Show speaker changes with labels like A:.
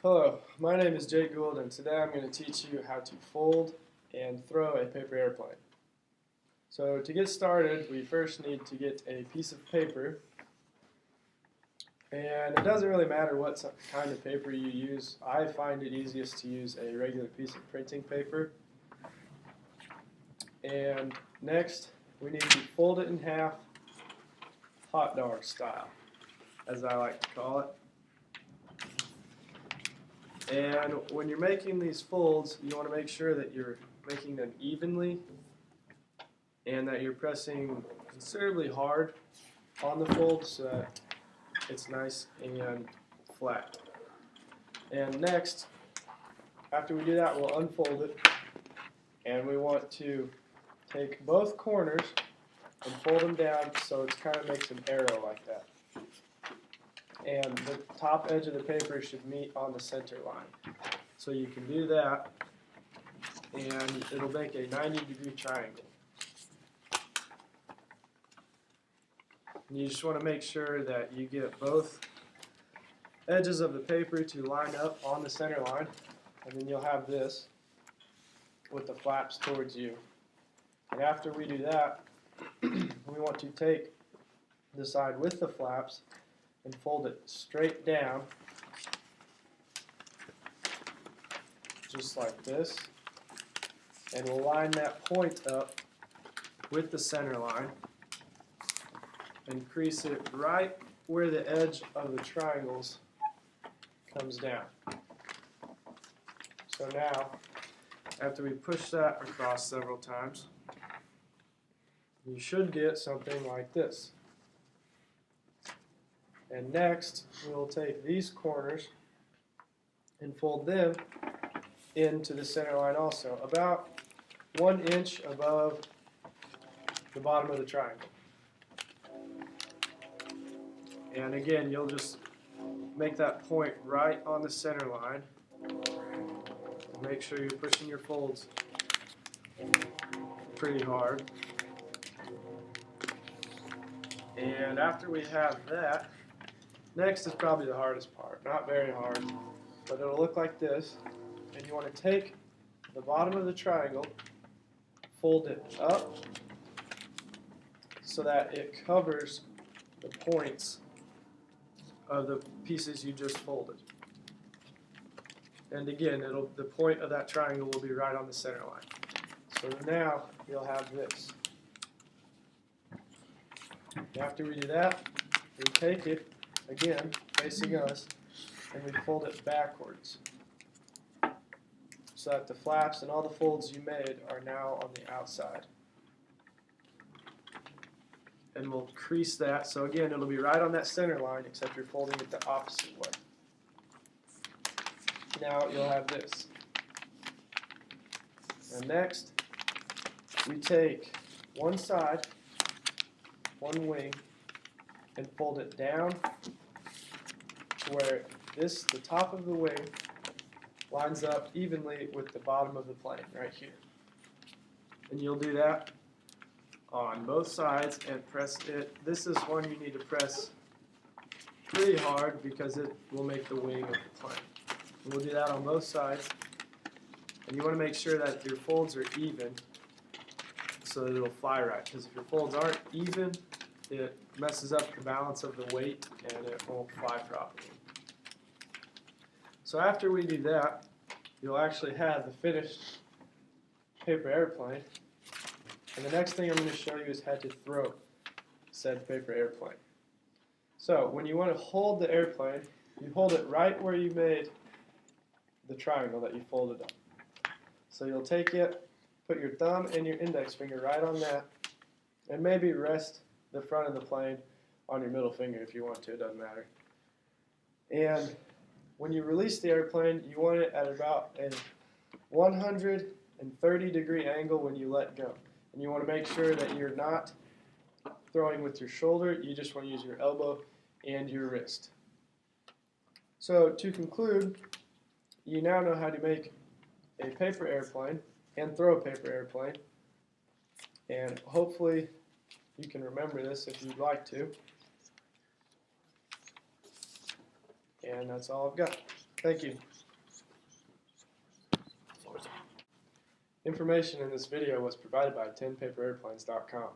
A: Hello, my name is Gould, and today I'm going to teach you how to fold and throw a paper airplane. So to get started, we first need to get a piece of paper, and it doesn't really matter what kind of paper you use. I find it easiest to use a regular piece of printing paper. And next, we need to fold it in half, hot dog style, as I like to call it. And when you're making these folds, you want to make sure that you're making them evenly and that you're pressing considerably hard on the fold so that it's nice and flat. And next, after we do that, we'll unfold it, and we want to take both corners and fold them down so it kind of makes an arrow like that. And the top edge of the paper should meet on the center line. So you can do that, and it'll make a 90-degree triangle. And you just want to make sure that you get both edges of the paper to line up on the center line, and then you'll have this with the flaps towards you. And after we do that, we want to take the side with the flaps and fold it straight down, just like this, and we'll line that point up with the center line and crease it right where the edge of the triangles comes down. So now, after we push that across several times, you should get something like this. And next, we'll take these corners and fold them into the center line also, about 1 inch above the bottom of the triangle. And again, you'll just make that point right on the center line. Make sure you're pushing your folds pretty hard. And after we have that, next is probably the hardest part. Not very hard, but it'll look like this. And you want to take the bottom of the triangle, fold it up so that it covers the points of the pieces you just folded. And again, the point of that triangle will be right on the center line. So now you'll have this. After we do that, we take it again, facing us, and we fold it backwards so that the flaps and all the folds you made are now on the outside. And we'll crease that, so again, it'll be right on that center line, except you're folding it the opposite way. Now you'll have this. And next, we take one side, one wing, and fold it down to where the top of the wing lines up evenly with the bottom of the plane right here. And you'll do that on both sides and press it. This is one you need to press pretty hard because it will make the wing of the plane. And we'll do that on both sides. And you want to make sure that your folds are even so that it'll fly right. Because if your folds aren't even, it messes up the balance of the weight and it won't fly properly. So after we do that, you'll actually have the finished paper airplane. And the next thing I'm going to show you is how to throw said paper airplane. So when you want to hold the airplane, you hold it right where you made the triangle that you folded up. So you'll take it, put your thumb and your index finger right on that, and maybe rest the front of the plane on your middle finger if you want to, it doesn't matter. And when you release the airplane, you want it at about a 130-degree angle when you let go. And you want to make sure that you're not throwing with your shoulder, you just want to use your elbow and your wrist. So to conclude, you now know how to make a paper airplane and throw a paper airplane. And hopefully you can remember this if you'd like to. And that's all I've got. Thank you. Information in this video was provided by 10paperairplanes.com.